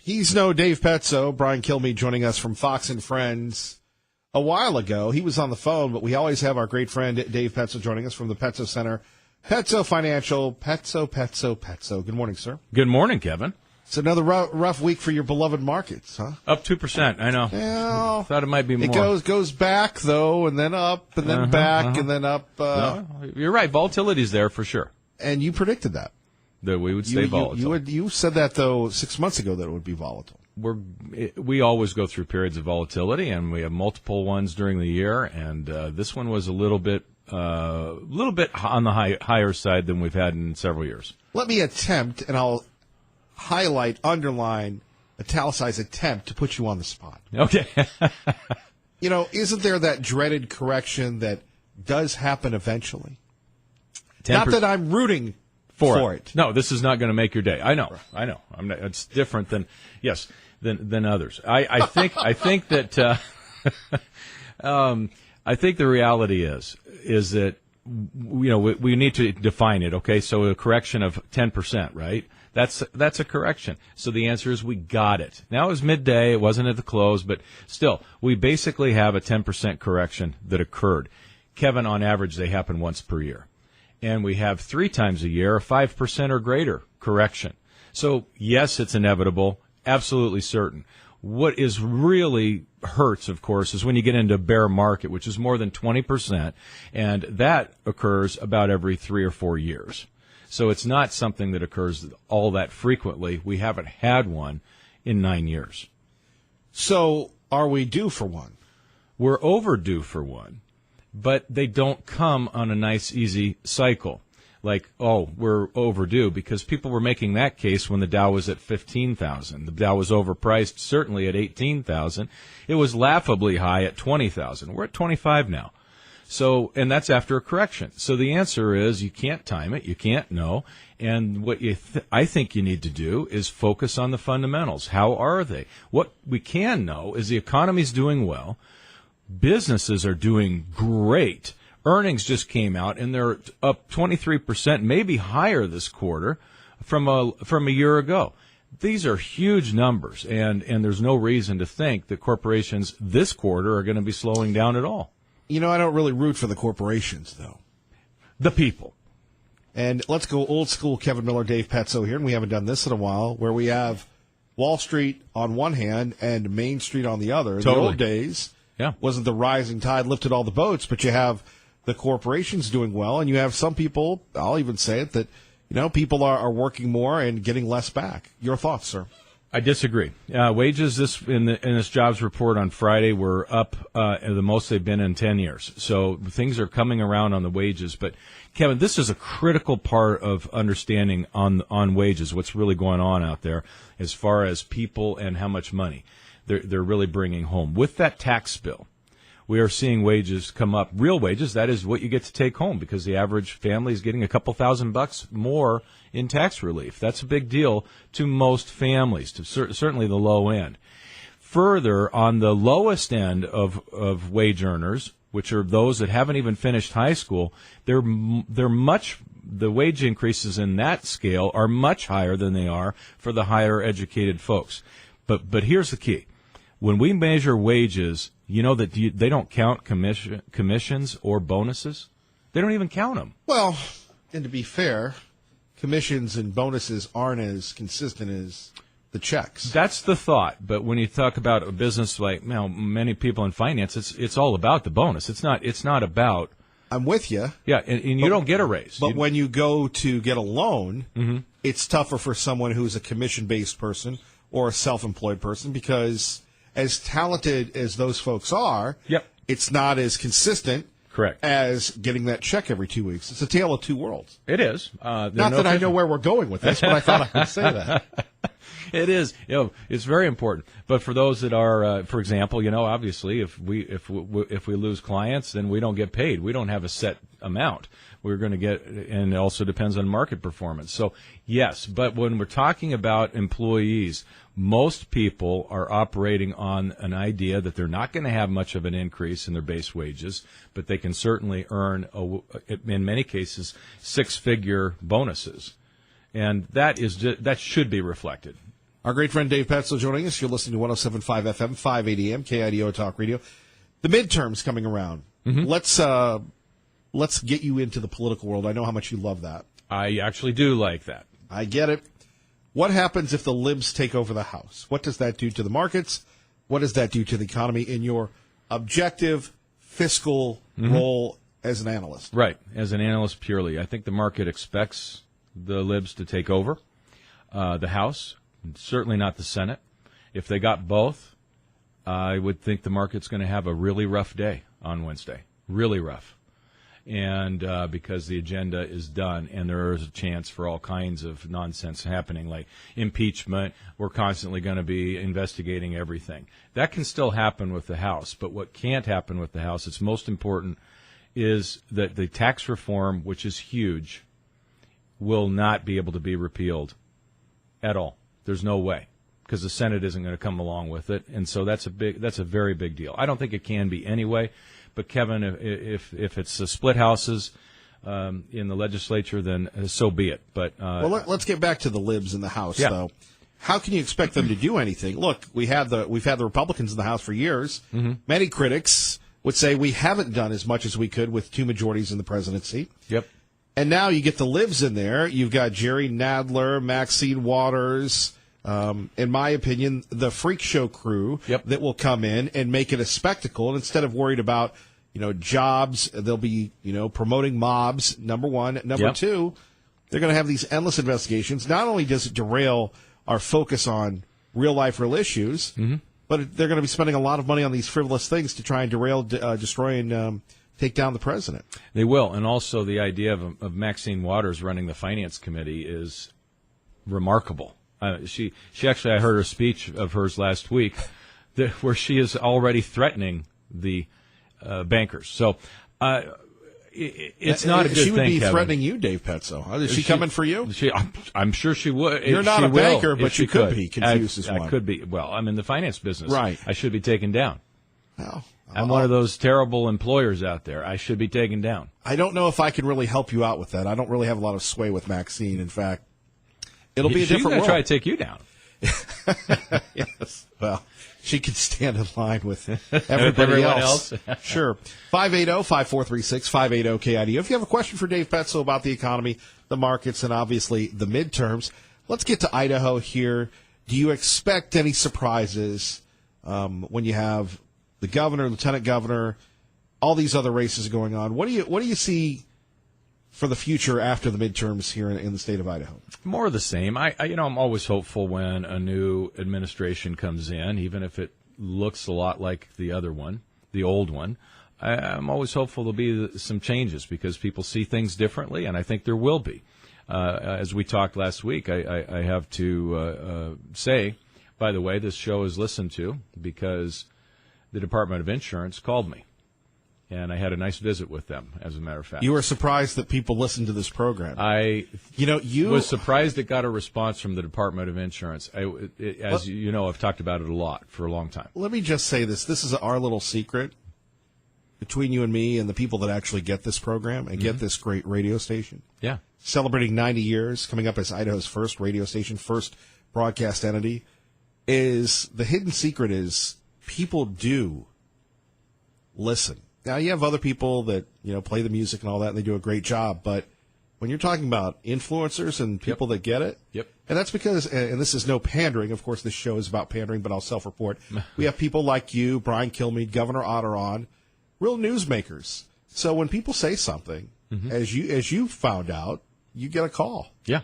He's no Dave Petzo. Brian Kilmeade joining us from Fox and Friends a while ago. He was on the phone, but we always have our great friend Dave Petzo joining us from the Petzo Center. Petzo Financial. Petzo. Good morning, sir. Good morning, Kevin. It's another rough week for your beloved markets, huh? Up 2%, I know. Well, thought it might be more. It goes back, though, and then up, and then back, and then up. No, you're right. Volatility's there for sure. And you predicted that. That we would stay volatile. You said that, though, 6 months ago that it would be volatile. We always go through periods of volatility, and we have multiple ones during the year, and this one was a little bit on the higher side than we've had in several years. Let me attempt, and I'll highlight, underline, italicize attempt to put you on the spot. Okay. Isn't there that dreaded correction that does happen eventually? 10%. Not that I'm rooting for it. No, this is not going to make your day. I know. It's different than others. I think that I think the reality is that we need to define it. Okay, so a correction of 10%, right? That's a correction. So the answer is we got it. Now it was midday. It wasn't at the close, but still, we basically have a 10% correction that occurred. Kevin, on average, they happen once per year. And we have 3 times a year a 5% or greater correction. So, yes, it's inevitable, absolutely certain. What is really hurts, of course, is when you get into a bear market, which is more than 20%, and that occurs about every 3 or 4 years. So it's not something that occurs all that frequently. We haven't had one in 9 years. So are we due for one? We're overdue for one. But they don't come on a nice, easy cycle. Like, we're overdue, because people were making that case when the Dow was at 15,000. The Dow was overpriced, certainly at 18,000. It was laughably high at 20,000. We're at 25 now. So, and that's after a correction. So the answer is you can't time it, you can't know. And what I think you need to do is focus on the fundamentals. How are they? What we can know is the economy's doing well. Businesses are doing great. Earnings just came out, and they're up 23%, maybe higher this quarter from a year ago. These are huge numbers, and there's no reason to think that corporations this quarter are going to be slowing down at all. I don't really root for the corporations, though. The people. And let's go old school Kevin Miller, Dave Petzo here, and we haven't done this in a while, where we have Wall Street on one hand and Main Street on the other. In the old days, wasn't the rising tide lifted all the boats, but you have the corporations doing well, and you have some people, I'll even say it, that people are working more and getting less back. Your thoughts, sir? I disagree. Wages in this jobs report on Friday were up the most they've been in 10 years. So things are coming around on the wages. But, Kevin, this is a critical part of understanding on wages, what's really going on out there as far as people and how much money they're really bringing home. With that tax bill, we are seeing wages come up, real wages. That is what you get to take home, because the average family is getting a couple $1,000 more in tax relief. That's a big deal to most families, to certainly the low end. Further, on the lowest end of wage earners, which are those that haven't even finished high school, the wage increases in that scale are much higher than they are for the higher educated folks. But here's the key. When we measure wages, you know that they don't count commissions or bonuses? They don't even count them. Well, and to be fair, commissions and bonuses aren't as consistent as the checks. That's the thought. But when you talk about a business like many people in finance, it's all about the bonus. It's not about. I'm with you. Yeah, and you don't get a raise. But when you go to get a loan, it's tougher for someone who's a commission-based person or a self-employed person, because as talented as those folks are, it's not as consistent as getting that check every 2 weeks. It's a tale of two worlds. It is. Not that I know where we're going with this, but I thought I would say that. It is. It's very important. But for those that are, for example, obviously, if we lose clients, then we don't get paid. We don't have a set amount. We're going to get, and it also depends on market performance. So yes, but when we're talking about employees, most people are operating on an idea that they're not going to have much of an increase in their base wages, but they can certainly earn, in many cases, 6-figure bonuses. And that should be reflected. Our great friend Dave Petzo joining us. You're listening to 107.5 FM, 580 AM, KIDO Talk Radio. The midterms coming around. Mm-hmm. Let's get you into the political world. I know how much you love that. I actually do like that. I get it. What happens if the libs take over the House? What does that do to the markets? What does that do to the economy in your objective fiscal role as an analyst? Right, as an analyst purely. I think the market expects the libs to take over the House, certainly not the Senate. If they got both, I would think the market's going to have a really rough day on Wednesday. Really rough. And because the agenda is done and there is a chance for all kinds of nonsense happening, like impeachment, we're constantly going to be investigating everything. That can still happen with the House, but what can't happen with the House, it's most important, is that the tax reform, which is huge, will not be able to be repealed at all. There's no way, because the Senate isn't going to come along with it, and so that's a very big deal. I don't think it can be anyway. But Kevin, if it's split houses in the legislature, then so be it. But let's get back to the libs in the House, though. How can you expect them to do anything? Look, we've had the Republicans in the House for years. Mm-hmm. Many critics would say we haven't done as much as we could with two majorities in the presidency. Yep. And now you get the libs in there. You've got Jerry Nadler, Maxine Waters. In my opinion, the freak show crew that will come in and make it a spectacle. And instead of worried about, jobs, they'll be, promoting mobs, number one. Number two, they're going to have these endless investigations. Not only does it derail our focus on real life, real issues, but they're going to be spending a lot of money on these frivolous things to try and derail, destroy, and take down the president. They will. And also the idea of Maxine Waters running the Finance Committee is remarkable. She actually, I heard a speech of hers last week where she is already threatening the bankers. So it's not a good thing, She would be Kevin. threatening you, Dave Petzo. Is she coming for you? I'm sure she would. You're not a banker, but you could be confused as one. I could be. Well, I'm in the finance business. Right. I should be taken down. Well, I'm one of those terrible employers out there. I should be taken down. I don't know if I can really help you out with that. I don't really have a lot of sway with Maxine. In fact, it'll be a different world. Try to take you down. Yes. Well, she could stand in line with everybody else. Sure. 580-5436, 580-KIDO. If you have a question for Dave Petzo about the economy, the markets, and obviously the midterms, let's get to Idaho here. Do you expect any surprises when you have the governor, lieutenant governor, all these other races going on? What do you see for the future after the midterms here in the state of Idaho? More of the same. I'm always hopeful when a new administration comes in, even if it looks a lot like the other one, the old one. I'm always hopeful there'll be some changes because people see things differently, and I think there will be. As we talked last week, I have to say, by the way, this show is listened to because the Department of Insurance called me. And I had a nice visit with them, as a matter of fact. You were surprised that people listened to this program. You was surprised it got a response from the Department of Insurance. As you know, I've talked about it a lot for a long time. Let me just say this. This is our little secret between you and me and the people that actually get this program and get this great radio station. Yeah. Celebrating 90 years, coming up as Idaho's first radio station, first broadcast entity, is the hidden secret is people do listen. Now, you have other people that, play the music and all that, and they do a great job. But when you're talking about influencers and people that get it, and that's because, and this is no pandering, of course, this show is about pandering, but I'll self-report. We have people like you, Brian Kilmeade, Governor Otter on, real newsmakers. So when people say something, as you found out, you get a call. Yeah.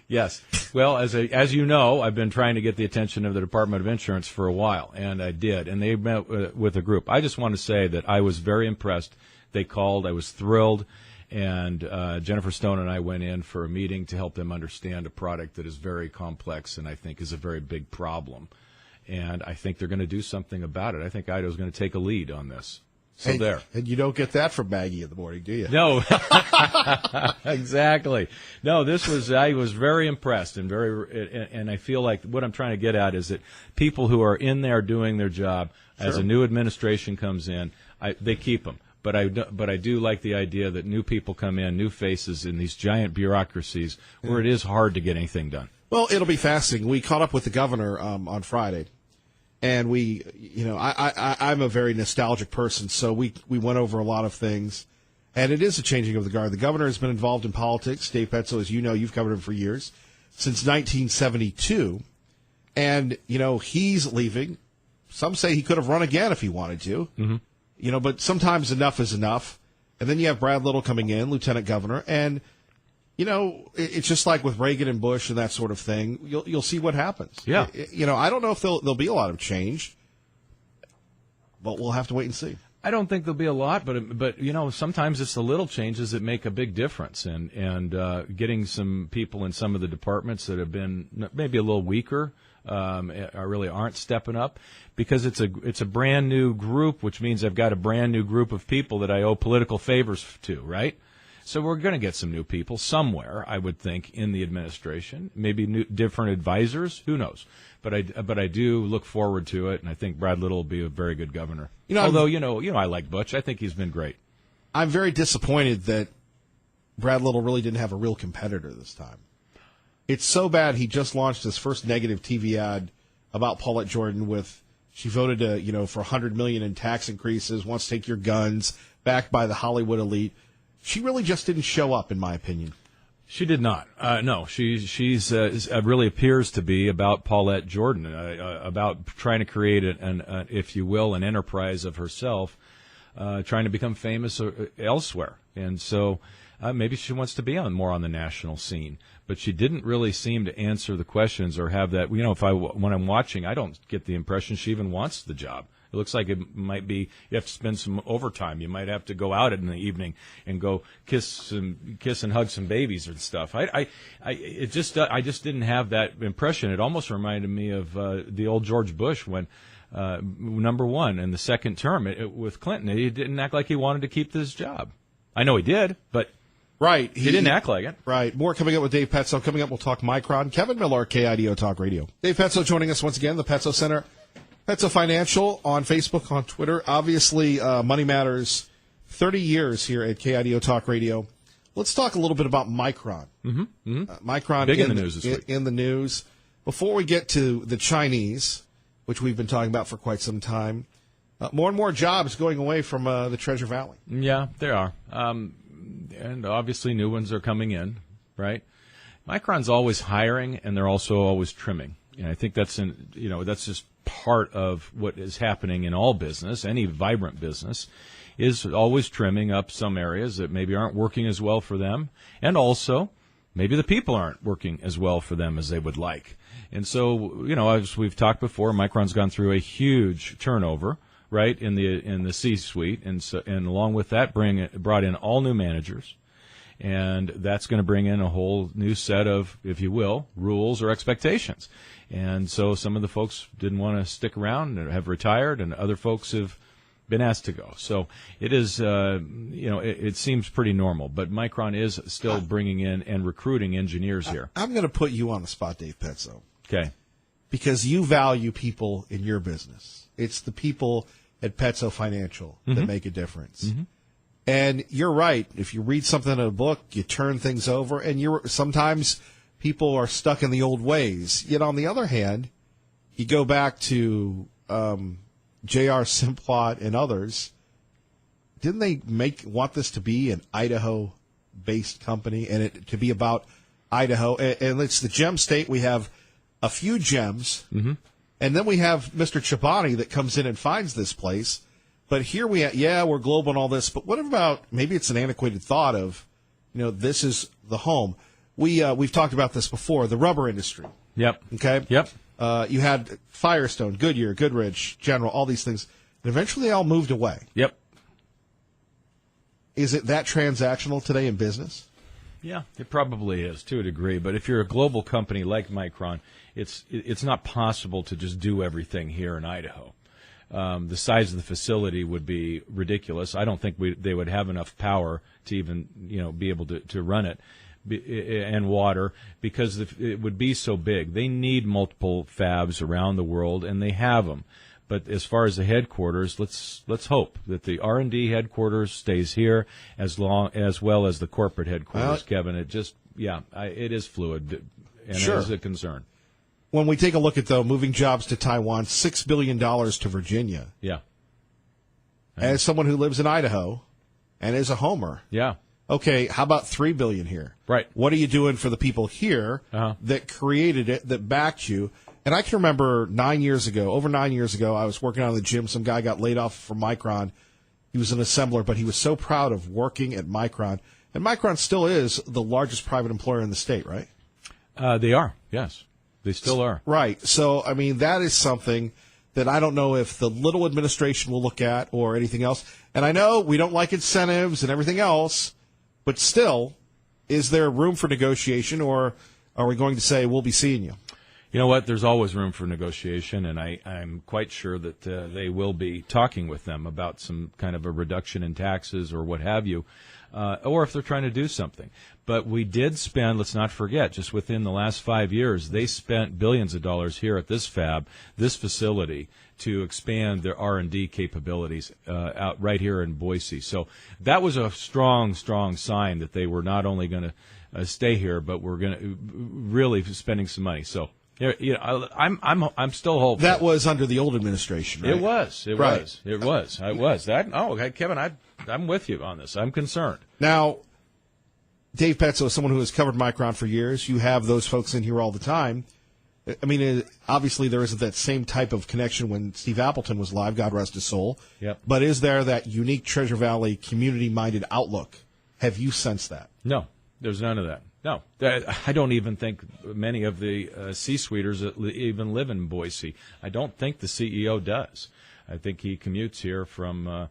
Yes. Well, as you know, I've been trying to get the attention of the Department of Insurance for a while, and I did. And they met with a group. I just want to say that I was very impressed. They called. I was thrilled. And Jennifer Stone and I went in for a meeting to help them understand a product that is very complex and I think is a very big problem. And I think they're going to do something about it. I think Idaho's going to take a lead on this. So there. And you don't get that from Maggie in the morning, do you? No. Exactly. No, I was very impressed and I feel like what I'm trying to get at is that people who are in there doing their job, as a new administration comes in, they keep them. But I do like the idea that new people come in, new faces in these giant bureaucracies where it is hard to get anything done. Well, it'll be fascinating. We caught up with the governor on Friday, and I'm a very nostalgic person, so we went over a lot of things, and it is a changing of the guard. The governor has been involved in politics. Dave Petzo, as you know, you've covered him for years, since 1972, and, he's leaving. Some say he could have run again if he wanted to. Mm-hmm. But sometimes enough is enough. And then you have Brad Little coming in, lieutenant governor, and, it's just like with Reagan and Bush and that sort of thing. You'll see what happens. Yeah. I don't know if there'll be a lot of change, but we'll have to wait and see. I don't think there'll be a lot, but sometimes it's the little changes that make a big difference, and getting some people in some of the departments that have been maybe a little weaker really aren't stepping up, because it's a brand new group, which means I've got a brand new group of people that I owe political favors to, right? So we're going to get some new people somewhere, I would think, in the administration. Maybe different advisors. Who knows? But I do look forward to it, and I think Brad Little will be a very good governor. Although I like Butch. I think he's been great. I'm very disappointed that Brad Little really didn't have a real competitor this time. It's so bad he just launched his first negative TV ad about Paulette Jordan with, she voted for $100 million in tax increases, wants to take your guns, backed by the Hollywood elite. She really just didn't show up, in my opinion. She did not. No, she's really appears to be about Paulette Jordan, about trying to create if you will, an enterprise of herself, trying to become famous elsewhere. And so maybe she wants to be more on the national scene. But she didn't really seem to answer the questions or have that. When I'm watching, I don't get the impression she even wants the job. It looks like it might be you have to spend some overtime. You might have to go out in the evening and go kiss and hug some babies and stuff. I just didn't have that impression. It almost reminded me of the old George Bush when number one in the second term with Clinton. He didn't act like he wanted to keep this job. I know he did, but right, he didn't act like it. Right. More coming up with Dave Petzo. Coming up, we'll talk Micron. Kevin Miller, KIDO Talk Radio. Dave Petzo joining us once again, the Petzo Center. Petzo Financial on Facebook, on Twitter. Obviously, Money Matters, 30 years here at KIDO Talk Radio. Let's talk a little bit about Micron. Mm-hmm. Mm-hmm. Micron big in the news this week. In the news. Before we get to the Chinese, which we've been talking about for quite some time, more and more jobs going away from the Treasure Valley. Yeah, there are. And obviously new ones are coming in, right? Micron's always hiring, and they're also always trimming. And I think that's just part of what is happening in all business. Any vibrant business is always trimming up some areas that maybe aren't working as well for them, and also maybe the people aren't working as well for them as they would like. And so, as we've talked before, Micron's gone through a huge turnover, right, in the C-suite, and along with that, brought in all new managers. And that's going to bring in a whole new set of, if you will, rules or expectations. And so some of the folks didn't want to stick around and have retired, and other folks have been asked to go. So it is, it seems pretty normal. But Micron is still bringing in and recruiting engineers here. I'm going to put you on the spot, Dave Petzo. Okay. Because you value people in your business. It's the people at Petzo Financial that make a difference. Mm-hmm. And you're right. If you read something in a book, you turn things over, and sometimes people are stuck in the old ways. Yet on the other hand, you go back to J.R. Simplot and others. Didn't they want this to be an Idaho-based company and it to be about Idaho? And it's the gem state. We have a few gems, and then we have Mr. Chobani that comes in and finds this place. But here we're global and all this, but what about maybe it's an antiquated thought of, this is the home. We've talked about this before, the rubber industry. Yep. Okay? Yep. You had Firestone, Goodyear, Goodrich, General, all these things. And eventually they all moved away. Yep. Is it that transactional today in business? Yeah, it probably is to a degree. But if you're a global company like Micron, it's not possible to just do everything here in Idaho. The size of the facility would be ridiculous. I don't think they would have enough power to even be able to run it, and water, because it would be so big. They need multiple fabs around the world, and they have them. But as far as the headquarters, let's hope that the R&D headquarters stays here as well as the corporate headquarters, Kevin. It just, it is fluid, and Sure. it is a concern. When we take a look at, though, moving jobs to Taiwan, $6 billion to Virginia. Yeah. As someone who lives in Idaho and is a homer. Yeah. Okay, how about $3 billion here? Right. What are you doing for the people here that created it, that backed you? And I can remember over 9 years ago, I was working out in the gym. Some guy got laid off from Micron. He was an assembler, but he was so proud of working at Micron. And Micron still is the largest private employer in the state, right? They are, yes. They still are. Right. So, I mean, that is something that I don't know if the Little administration will look at or anything else. And I know we don't like incentives and everything else, but still, is there room for negotiation, or are we going to say, we'll be seeing you? You know what? There's always room for negotiation, and I'm quite sure that they will be talking with them about some kind of a reduction in taxes or what have you, or if they're trying to do something. But we did spend, let's not forget, just within the last 5 years, they spent billions of dollars here at this fab, this facility, to expand their R&D capabilities out right here in Boise. So that was a strong, strong sign that they were not only going to stay here, but we're going to really spending some money. So. You know, I'm still hopeful. That was under the old administration, right? It was. Kevin, I'm with you on this. I'm concerned. Now, Dave Petzo is someone who has covered Micron for years. You have those folks in here all the time. I mean, obviously there isn't that same type of connection when Steve Appleton was live, God rest his soul. Yep. But is there that unique Treasure Valley community-minded outlook? Have you sensed that? No, there's none of that. No, I don't even think many of the C-suiters even live in Boise. I don't think the CEO does. I think he commutes here from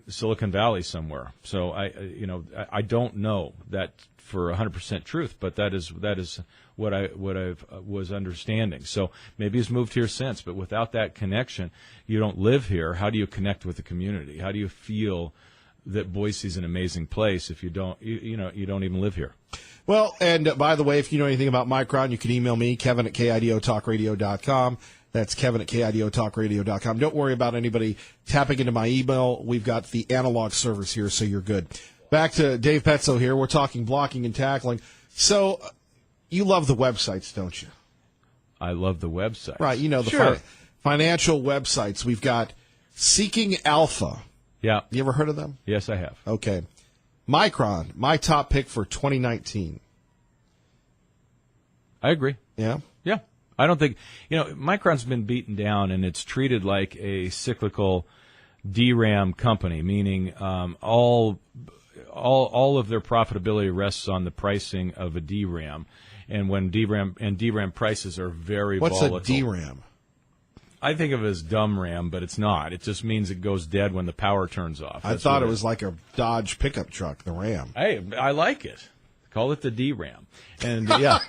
Silicon Valley somewhere. So I don't know that for 100% truth, but that is what I was understanding. So maybe he's moved here since, but without that connection, you don't live here. How do you connect with the community? How do you feel that Boise's an amazing place if you don't even live here? Well, and by the way, if you know anything about Micron, you can email me, Kevin at KIDOTalkRadio.com. That's Kevin at KIDOTalkRadio.com. Don't worry about anybody tapping into my email. We've got the analog servers here, so you're good. Back to Dave Petzo here. We're talking blocking and tackling. So you love the websites, don't you? I love the websites. Right. You know, the Sure. financial websites. We've got Seeking Alpha. Yeah. You ever heard of them? Yes, I have. Okay. Micron, my top pick for 2019. I agree. Yeah? Yeah. I don't think, Micron's been beaten down and it's treated like a cyclical DRAM company, meaning all of their profitability rests on the pricing of a DRAM. And when DRAM prices are very volatile. What's a DRAM? I think of it as dumb RAM, but it's not. It just means it goes dead when the power turns off. I thought it was like a Dodge pickup truck, the Ram. Hey, I like it. Call it the DRAM. And yeah,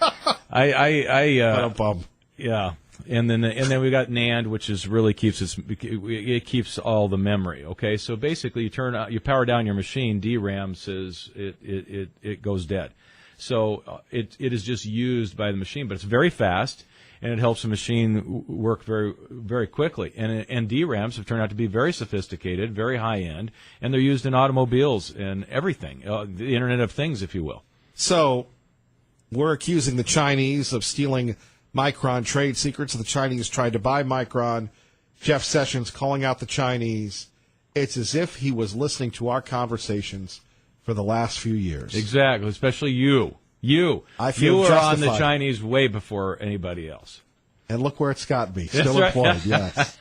yeah. And then we got NAND, which is really it keeps all the memory. Okay, so basically you power down your machine. DRAM says it goes dead. So it is just used by the machine, but it's very fast. And it helps the machine work very, very quickly. And DRAMs have turned out to be very sophisticated, very high-end, and they're used in automobiles and everything, the Internet of Things, if you will. So we're accusing the Chinese of stealing Micron trade secrets. The Chinese tried to buy Micron. Jeff Sessions calling out the Chinese. It's as if he was listening to our conversations for the last few years. Exactly, especially you. I feel you are justified. on the Chinese way before anybody else. And look where it's got me. Still That's right. employed, yes.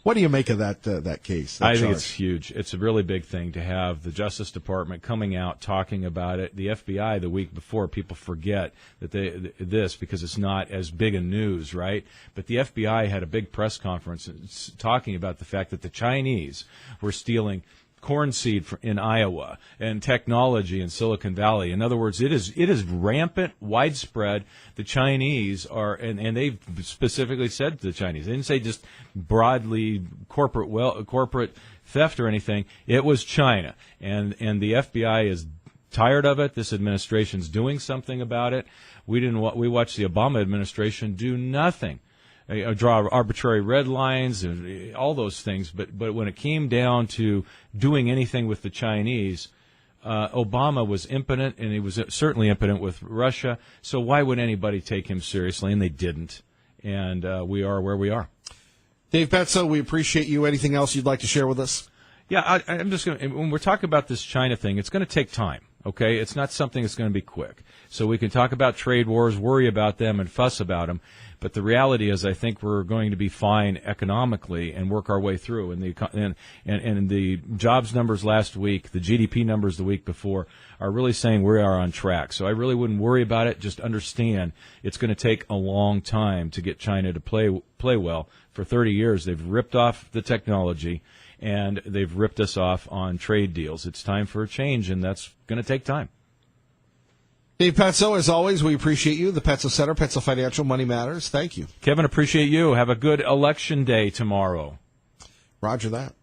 What do you make of that case? I think it's huge. It's a really big thing to have the Justice Department coming out talking about it. The FBI the week before, people forget that this because it's not as big a news, right? But the FBI had a big press conference talking about the fact that the Chinese were stealing corn seed in Iowa and technology in Silicon Valley. In other words, it is rampant, widespread. The Chinese are, and they've specifically said to the Chinese, they didn't say just broadly corporate theft or anything. It was China, and the FBI is tired of it. This administration's doing something about it. We watched the Obama administration do nothing draw arbitrary red lines and all those things. But when it came down to doing anything with the Chinese, Obama was impotent, and he was certainly impotent with Russia. So why would anybody take him seriously? And they didn't. And we are where we are. Dave Petzo, we appreciate you. Anything else you'd like to share with us? Yeah, I'm just going to, when we're talking about this China thing, it's going to take time, okay? It's not something that's going to be quick. So we can talk about trade wars, worry about them, and fuss about them. But the reality is, I think we're going to be fine economically and work our way through. And the jobs numbers last week, the GDP numbers the week before, are really saying we are on track. So I really wouldn't worry about it. Just understand it's going to take a long time to get China to play well. For 30 years, they've ripped off the technology, and they've ripped us off on trade deals. It's time for a change, and that's going to take time. Dave Petzo, as always, we appreciate you. The Petzo Center, Petzo Financial, Money Matters. Thank you. Kevin, appreciate you. Have a good election day tomorrow. Roger that.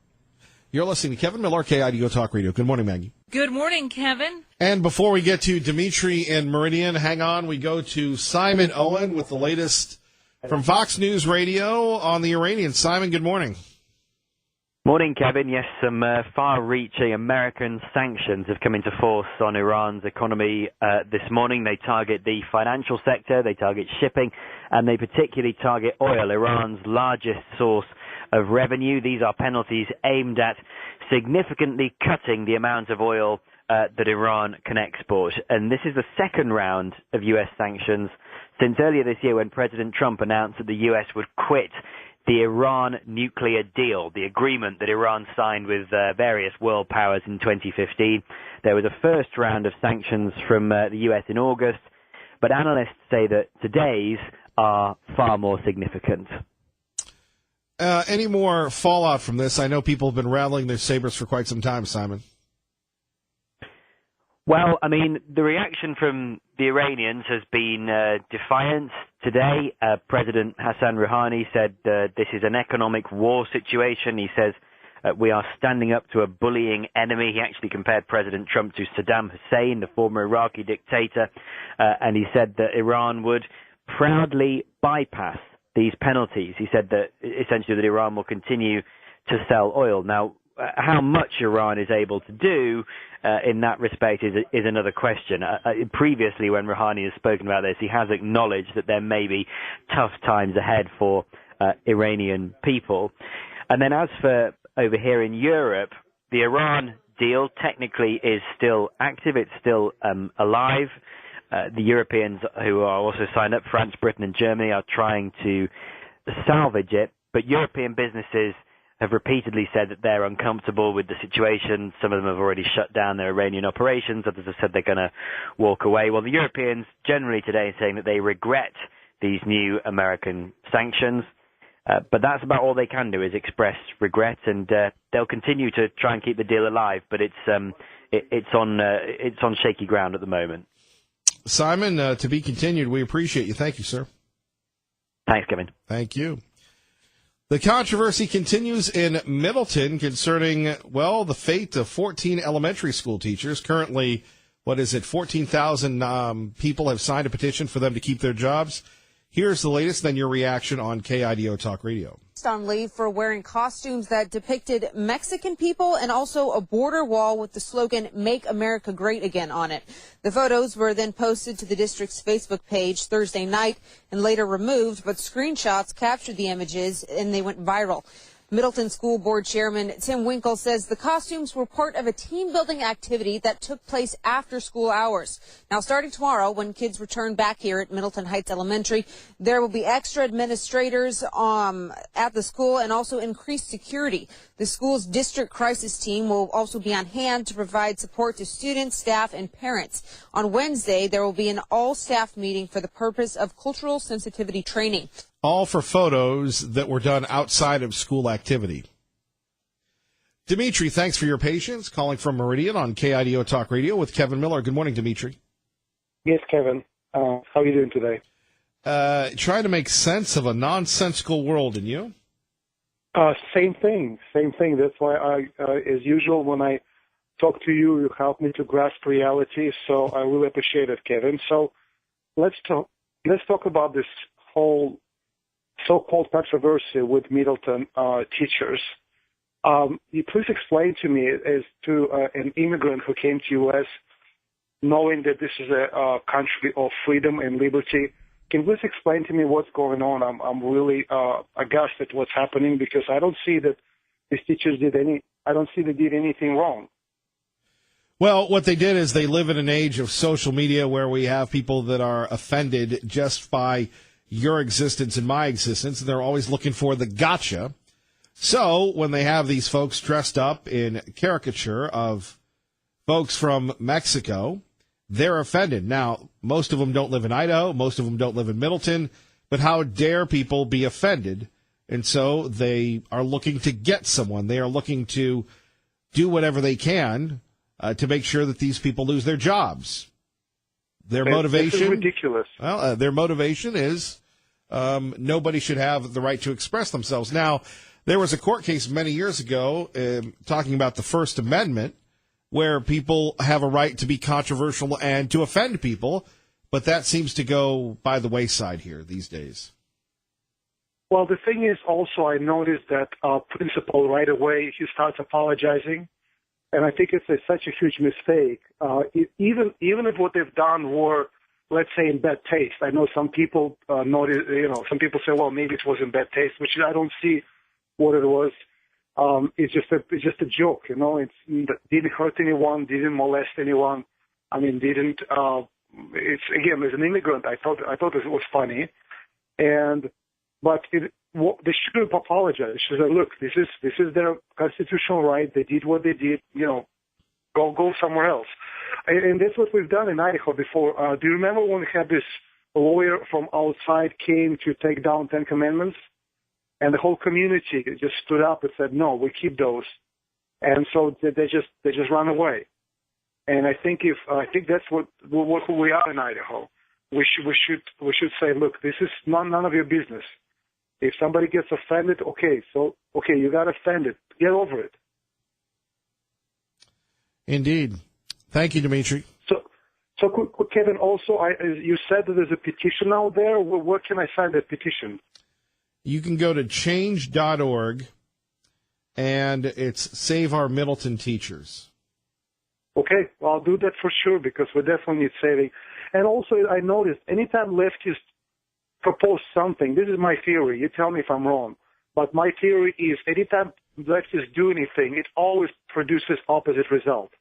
You're listening to Kevin Miller, KIDO Talk Radio. Good morning, Maggie. Good morning, Kevin. And before we get to Dimitri and Meridian, hang on. We go to Simon Owen with the latest from Fox News Radio on the Iranians. Simon, good morning. Morning, Kevin. Yes, some far-reaching American sanctions have come into force on Iran's economy this morning. They target the financial sector, they target shipping, and they particularly target oil, Iran's largest source of revenue. These are penalties aimed at significantly cutting the amount of oil that Iran can export. And this is the second round of U.S. sanctions since earlier this year when President Trump announced that the U.S. would quit the Iran nuclear deal, the agreement that Iran signed with various world powers in 2015. There was a first round of sanctions from the U.S. in August, but analysts say that today's are far more significant. Any more fallout from this? I know people have been rattling their sabers for quite some time, Simon. Well, I mean, the reaction from the Iranians has been defiance. Today, President Hassan Rouhani said this is an economic war situation. He says we are standing up to a bullying enemy. He actually compared President Trump to Saddam Hussein, the former Iraqi dictator, and he said that Iran would proudly bypass these penalties. He said that essentially that Iran will continue to sell oil. Now, how much Iran is able to do in that respect is another question. Previously, when Rouhani has spoken about this, he has acknowledged that there may be tough times ahead for Iranian people. And then as for over here in Europe, the Iran deal technically is still active. It's still alive. The Europeans who are also signed up, France, Britain, and Germany, are trying to salvage it. But European businesses have repeatedly said that they're uncomfortable with the situation. Some of them have already shut down their Iranian operations. Others have said they're going to walk away. Well, the Europeans generally today are saying that they regret these new American sanctions. But that's about all they can do, is express regret, and they'll continue to try and keep the deal alive. But it's on shaky ground at the moment. Simon, to be continued. We appreciate you. Thank you, sir. Thanks, Kevin. Thank you. The controversy continues in Middleton concerning, well, the fate of 14 elementary school teachers. Currently, 14,000 people have signed a petition for them to keep their jobs. Here's the latest, then your reaction on KIDO Talk Radio. On leave for wearing costumes that depicted Mexican people and also a border wall with the slogan "Make America Great Again" on it. The photos were then posted to the district's Facebook page Thursday night and later removed, but screenshots captured the images and they went viral. Middleton School Board Chairman Tim Winkle says the costumes were part of a team-building activity that took place after school hours. Now, starting tomorrow, when kids return back here at Middleton Heights Elementary, there will be extra administrators at the school and also increased security. The school's district crisis team will also be on hand to provide support to students, staff, and parents. On Wednesday, there will be an all-staff meeting for the purpose of cultural sensitivity training. All for photos that were done outside of school activity. Dimitri, thanks for your patience. Calling from Meridian on KIDO Talk Radio with Kevin Miller. Good morning, Dimitri. Yes, Kevin. How are you doing today? Trying to make sense of a nonsensical world, and you? Same thing. That's why as usual, when I talk to you, you help me to grasp reality. So I really appreciate it, Kevin. So let's talk about this whole so-called controversy with Middleton teachers. You please explain to me, as to an immigrant who came to U.S. knowing that this is a country of freedom and liberty, can you please explain to me what's going on? I'm really aghast at what's happening, because I don't see that these teachers did anything wrong. Well, what they did is they live in an age of social media where we have people that are offended just by your existence and my existence, and they're always looking for the gotcha. So when they have these folks dressed up in caricature of folks from Mexico, they're offended. Now, most of them don't live in Idaho. Most of them don't live in Middleton. But how dare people be offended? And so they are looking to get someone. They are looking to do whatever they can to make sure that these people lose their jobs. Their motivation, this is ridiculous. Well, their motivation is nobody should have the right to express themselves. Now, there was a court case many years ago talking about the First Amendment, where people have a right to be controversial and to offend people, but that seems to go by the wayside here these days. Well, the thing is also, I noticed that principal right away, he starts apologizing. And I think it's such a huge mistake. Even if what they've done were, let's say, in bad taste. I know some people notice, some people say, well, maybe it was in bad taste, which I don't see what it was. It's just a joke, It didn't hurt anyone, didn't molest anyone. I mean, didn't. It's again, as an immigrant, I thought it was funny, but they shouldn't apologize. They should say, look, this is their constitutional right. They did what they did. Go somewhere else. And that's what we've done in Idaho before. Do you remember when we had this lawyer from outside came to take down 10 Commandments? And the whole community just stood up and said, no, we keep those. And so they just run away. And I think that's what who we are in Idaho. We should say, look, this is none of your business. If somebody gets offended, okay, you got offended. Get over it. Indeed. Thank you, Dimitri. So Kevin, also, you said that there's a petition out there. Where can I sign that petition? You can go to change.org, and it's Save Our Middleton Teachers. Okay, well, I'll do that for sure, because we definitely need saving. And also, I noticed anytime leftists propose something, this is my theory, you tell me if I'm wrong, but my theory is anytime leftists do anything, it always produces opposite result.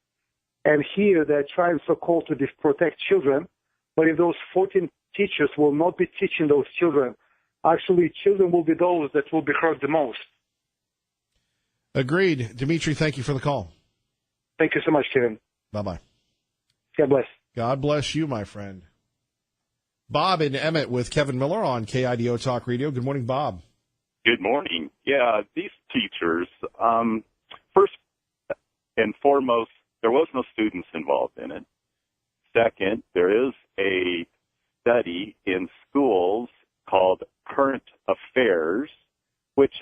And here they're trying so-called to protect children, but if those 14 teachers will not be teaching those children, actually children will be those that will be hurt the most. Agreed. Dimitri, thank you for the call. Thank you so much, Kevin. Bye-bye. God bless. God bless you, my friend. Bob and Emmett with Kevin Miller on KIDO Talk Radio. Good morning, Bob. Good morning. Yeah, these teachers, first and foremost, there was no students involved in it. Second, there is a study in schools called Current Affairs, which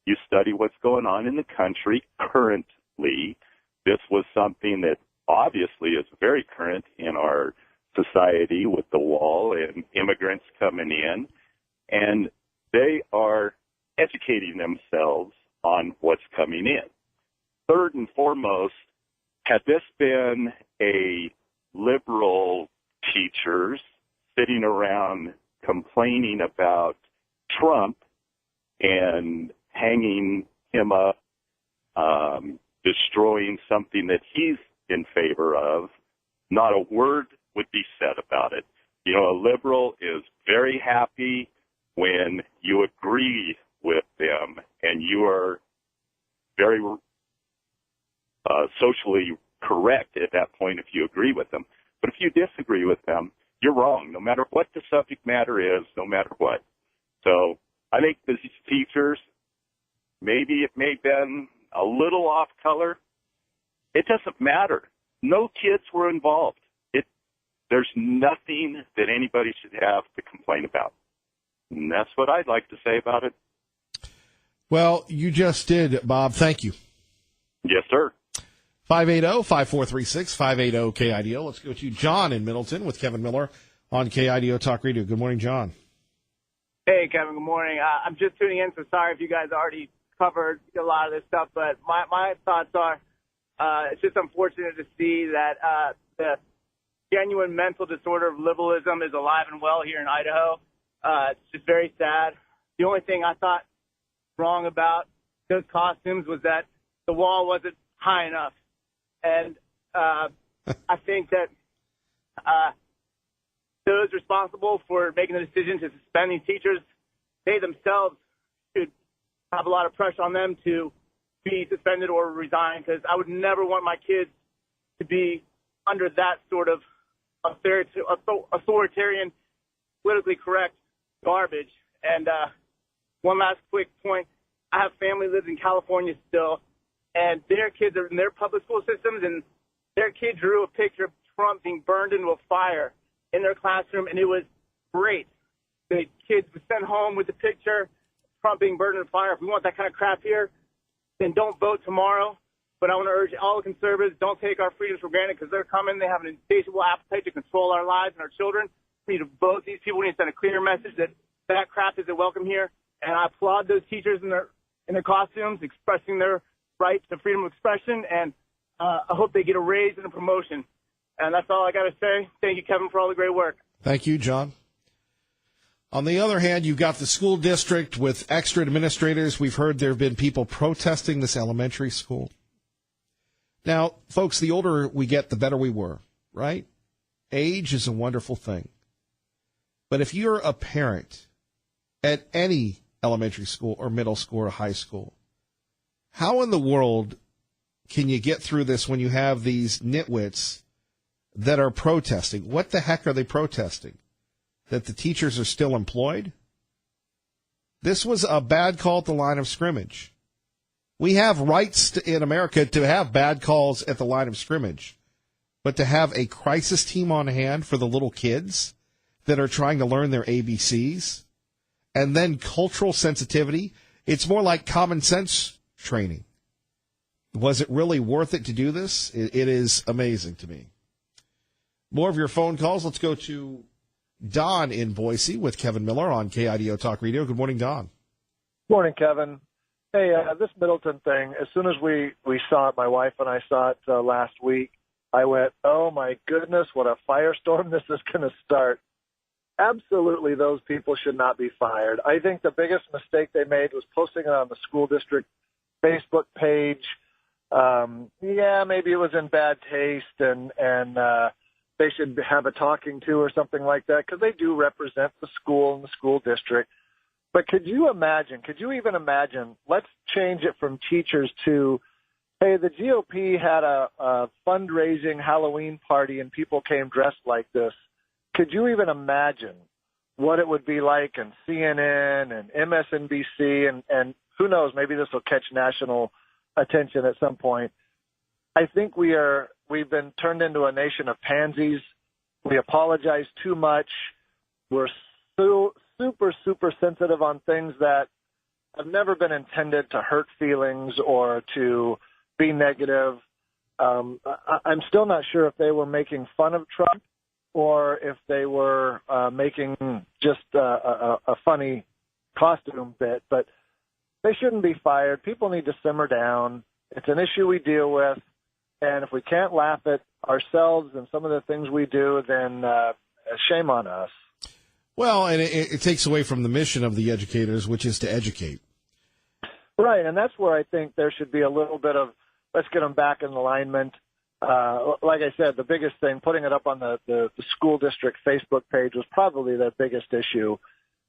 you study what's going on in the country currently. This was something that obviously is very current in our society with the wall and immigrants coming in, and they are educating themselves on what's coming in. Third and foremost, had this been a liberal teachers sitting around complaining about Trump and hanging him up, destroying something that he's in favor of, not a word would be said about it. A liberal is very happy when you agree with them and you are very socially correct at that point if you agree with them. But if you disagree with them, you're wrong, no matter what the subject matter is, no matter what. So I think these teachers, maybe it may have been a little off color. It doesn't matter. No kids were involved. There's nothing that anybody should have to complain about. And that's what I'd like to say about it. Well, you just did, Bob. Thank you. Yes, sir. 580-5436, 580-KIDO. Let's go to John in Middleton with Kevin Miller on KIDO Talk Radio. Good morning, John. Hey, Kevin, good morning. I'm just tuning in, so sorry if you guys already covered a lot of this stuff, but my thoughts are it's just unfortunate to see that the genuine mental disorder of liberalism is alive and well here in Idaho. It's just very sad. The only thing I thought wrong about those costumes was that the wall wasn't high enough. And I think that those responsible for making the decision to suspend these teachers, they themselves should have a lot of pressure on them to be suspended or resign, because I would never want my kids to be under that sort of authoritarian, politically correct garbage. And one last quick point. I have family lives in California still, and their kids are in their public school systems, and their kid drew a picture of Trump being burned into a fire in their classroom, and it was great. The kids were sent home with the picture, Trump being burned in a fire. If we want that kind of crap here, then don't vote tomorrow. But I want to urge all the conservatives, don't take our freedoms for granted, because they're coming. They have an insatiable appetite to control our lives and our children. We need to vote these people. We need to send a clear message that that crap isn't welcome here. And I applaud those teachers in their costumes, expressing their right to freedom of expression, and I hope they get a raise and a promotion. And that's all I got to say. Thank you, Kevin, for all the great work. Thank you, John. On the other hand, you've got the school district with extra administrators. We've heard there have been people protesting this elementary school. Now, folks, the older we get, the better we were, right? Age is a wonderful thing. But if you're a parent at any elementary school or middle school or high school, how in the world can you get through this when you have these nitwits that are protesting? What the heck are they protesting? That the teachers are still employed? This was a bad call at the line of scrimmage. We have rights in America to have bad calls at the line of scrimmage, but to have a crisis team on hand for the little kids that are trying to learn their ABCs, and then cultural sensitivity, it's more like common sense training. Was it really worth it to do this? It is amazing to me. More of your phone calls. Let's go to Don in Boise with Kevin Miller on KIDO Talk Radio. Good morning, Don. Morning, Kevin. Hey, this Middleton thing, as soon as we saw it, my wife and I saw it last week, I went, oh, my goodness, what a firestorm this is going to start. Absolutely, those people should not be fired. I think the biggest mistake they made was posting it on the school district Facebook page. Yeah, maybe it was in bad taste, and they should have a talking to or something like that, because they do represent the school and the school district. But could you even imagine, let's change it from teachers to, hey, the GOP had a fundraising Halloween party and people came dressed like this. Could you even imagine what it would be like in CNN and MSNBC and who knows, maybe this will catch national attention at some point. I think we've been turned into a nation of pansies. We apologize too much. We're so super sensitive on things that have never been intended to hurt feelings or to be negative. I'm still not sure if they were making fun of Trump or if they were making just a funny costume bit, but they shouldn't be fired. People need to simmer down. It's an issue we deal with, and if we can't laugh at ourselves and some of the things we do, then shame on us. Well, and it takes away from the mission of the educators, which is to educate. Right, and that's where I think there should be a little bit of, let's get them back in alignment. Like I said, the biggest thing, putting it up on the school district Facebook page was probably the biggest issue.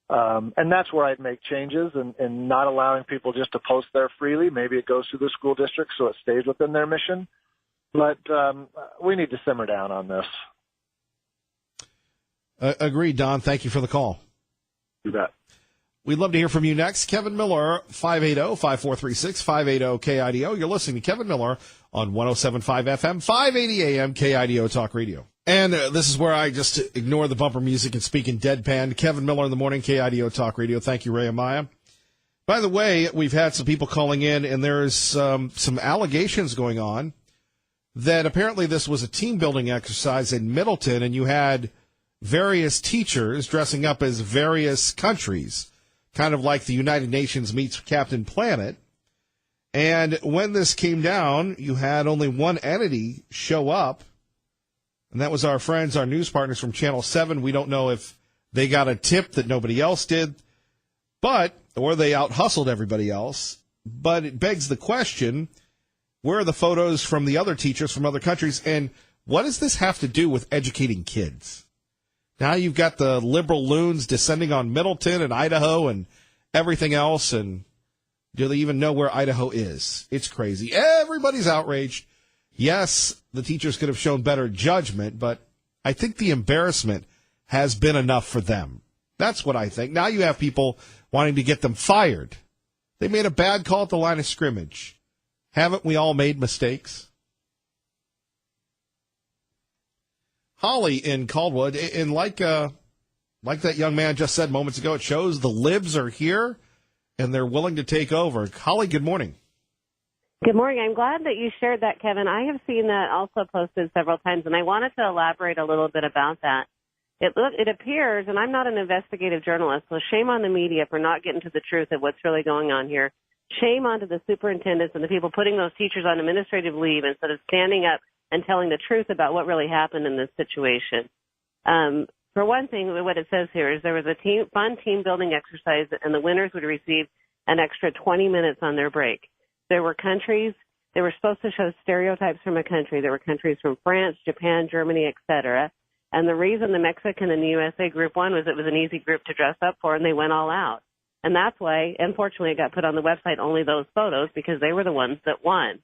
And that's where I'd make changes and not allowing people just to post there freely. Maybe it goes through the school district so it stays within their mission. But we need to simmer down on this. Agreed, Don. Thank you for the call. You bet. We'd love to hear from you next. Kevin Miller, 580-5436, 580-KIDO. You're listening to Kevin Miller on 107.5 FM, 580 AM, KIDO Talk Radio. And this is where I just ignore the bumper music and speak in deadpan. Kevin Miller in the morning, KIDO Talk Radio. Thank you, Ray Amaya. By the way, we've had some people calling in, and there's some allegations going on that apparently this was a team-building exercise in Middleton, and you had various teachers dressing up as various countries, kind of like the United Nations meets Captain Planet. And when this came down, you had only one entity show up, and that was our friends, our news partners from Channel 7. We don't know if they got a tip that nobody else did, or they out-hustled everybody else. But it begs the question, where are the photos from the other teachers from other countries, and what does this have to do with educating kids? Now you've got the liberal loons descending on Middleton and Idaho and everything else, and do they even know where Idaho is? It's crazy. Everybody's outraged. Yes, the teachers could have shown better judgment, but I think the embarrassment has been enough for them. That's what I think. Now you have people wanting to get them fired. They made a bad call at the line of scrimmage. Haven't we all made mistakes? Holly in Caldwood, and like that young man just said moments ago, it shows the libs are here and they're willing to take over. Holly, good morning. Good morning. I'm glad that you shared that, Kevin. I have seen that also posted several times, and I wanted to elaborate a little bit about that. It appears, and I'm not an investigative journalist, so shame on the media for not getting to the truth of what's really going on here. Shame onto the superintendents and the people putting those teachers on administrative leave instead of standing up and telling the truth about what really happened in this situation. For one thing, what it says here is there was a fun team-building exercise, and the winners would receive an extra 20 minutes on their break. There were countries, they were supposed to show stereotypes from a country. There were countries from France, Japan, Germany, etc. And the reason the Mexican and the USA group won was it was an easy group to dress up for, and they went all out. And that's why, unfortunately, it got put on the website, only those photos, because they were the ones that won.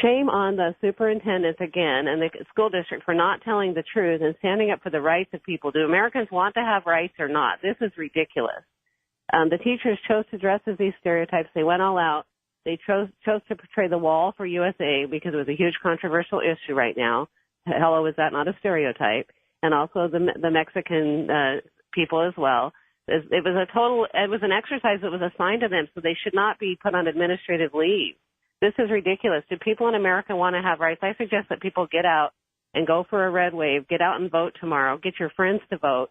Shame on the superintendents again and the school district for not telling the truth and standing up for the rights of people. Do Americans want to have rights or not? This is ridiculous. The teachers chose to dress as these stereotypes. They went all out. They chose to portray the wall for USA because it was a huge controversial issue right now. Hello, is that not a stereotype? And also the Mexican people as well. It was an exercise that was assigned to them, so they should not be put on administrative leave. This is ridiculous. Do people in America want to have rights? I suggest that people get out and go for a red wave. Get out and vote tomorrow. Get your friends to vote.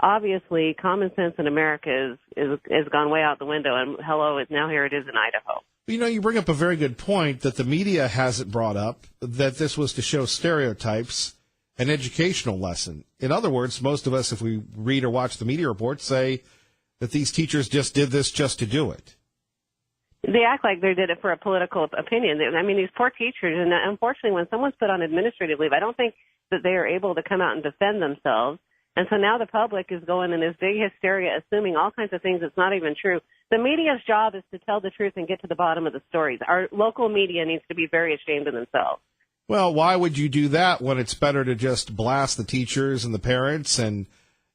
Obviously, common sense in America is gone way out the window, and hello, now here it is in Idaho. You know, you bring up a very good point that the media hasn't brought up, that this was to show stereotypes, an educational lesson. In other words, most of us, if we read or watch the media reports, say that these teachers just did this just to do it. They act like they did it for a political opinion. I mean, these poor teachers, and unfortunately, when someone's put on administrative leave, I don't think that they are able to come out and defend themselves. And so now the public is going in this big hysteria, assuming all kinds of things that's not even true. The media's job is to tell the truth and get to the bottom of the stories. Our local media needs to be very ashamed of themselves. Well, why would you do that when it's better to just blast the teachers and the parents? And,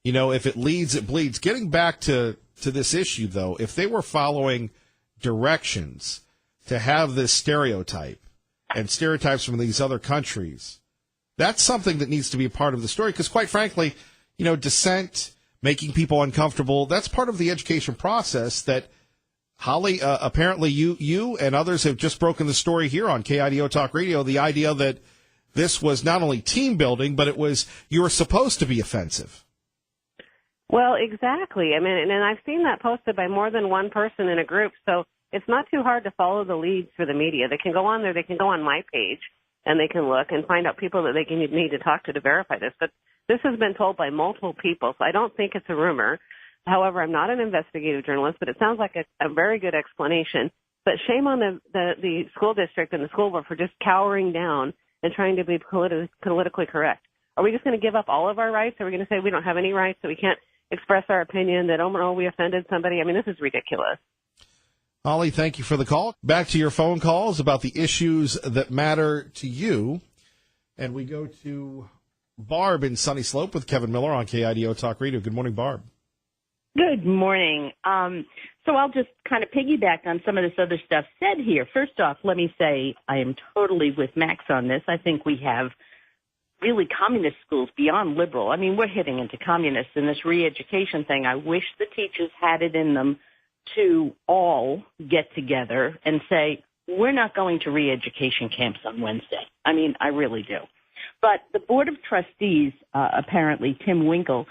you know, if it leads, it bleeds. Getting back to this issue, though, if they were following directions to have this stereotype and stereotypes from these other countries, that's something that needs to be a part of the story. Because quite frankly, you know, dissent, making people uncomfortable, that's part of the education process that, Holly, apparently you and others have just broken the story here on KIDO Talk Radio, the idea that this was not only team building, but it was, you were supposed to be offensive. Well, exactly. I mean, and I've seen that posted by more than one person in a group, so it's not too hard to follow the leads for the media. They can go on there, they can go on my page, and they can look and find out people that they can need to talk to verify this. But this has been told by multiple people, so I don't think it's a rumor. However, I'm not an investigative journalist, but it sounds like a very good explanation. But shame on the school district and the school board for just cowering down and trying to be politically correct. Are we just going to give up all of our rights? Are we going to say we don't have any rights, so we can't express our opinion, that, oh, no, we offended somebody? I mean, this is ridiculous. Holly, thank you for the call. Back to your phone calls about the issues that matter to you. And we go to Barb in Sunny Slope with Kevin Miller on KIDO Talk Radio. Good morning, Barb. Good morning. So I'll just kind of piggyback on some of this other stuff said here. First off, let me say I am totally with Max on this. I think we have really communist schools beyond liberal. I mean, we're hitting into communists in this re-education thing. I wish the teachers had it in them to all get together and say, we're not going to re-education camps on Wednesday. I mean, I really do. But the Board of Trustees, apparently, Tim Winkle,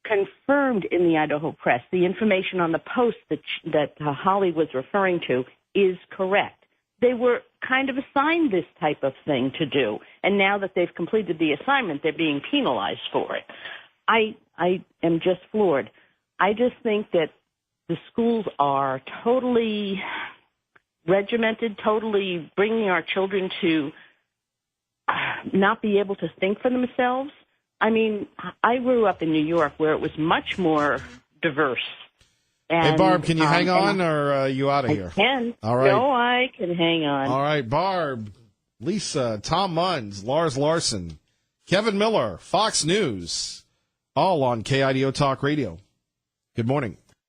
confirmed in the Idaho Press the information on the post that Holly was referring to is correct. They were kind of assigned this type of thing to do, and now that they've completed the assignment, they're being penalized for it. I am just floored. I just think that the schools are totally regimented, totally bringing our children to not be able to think for themselves. I mean, I grew up in New York where it was much more diverse. And, hey, Barb, can you hang on, or are you out of here? I can. All right. No, I can hang on. All right, Barb, Lisa, Tom Munns, Lars Larson, Kevin Miller, Fox News, all on KIDO Talk Radio. Good morning.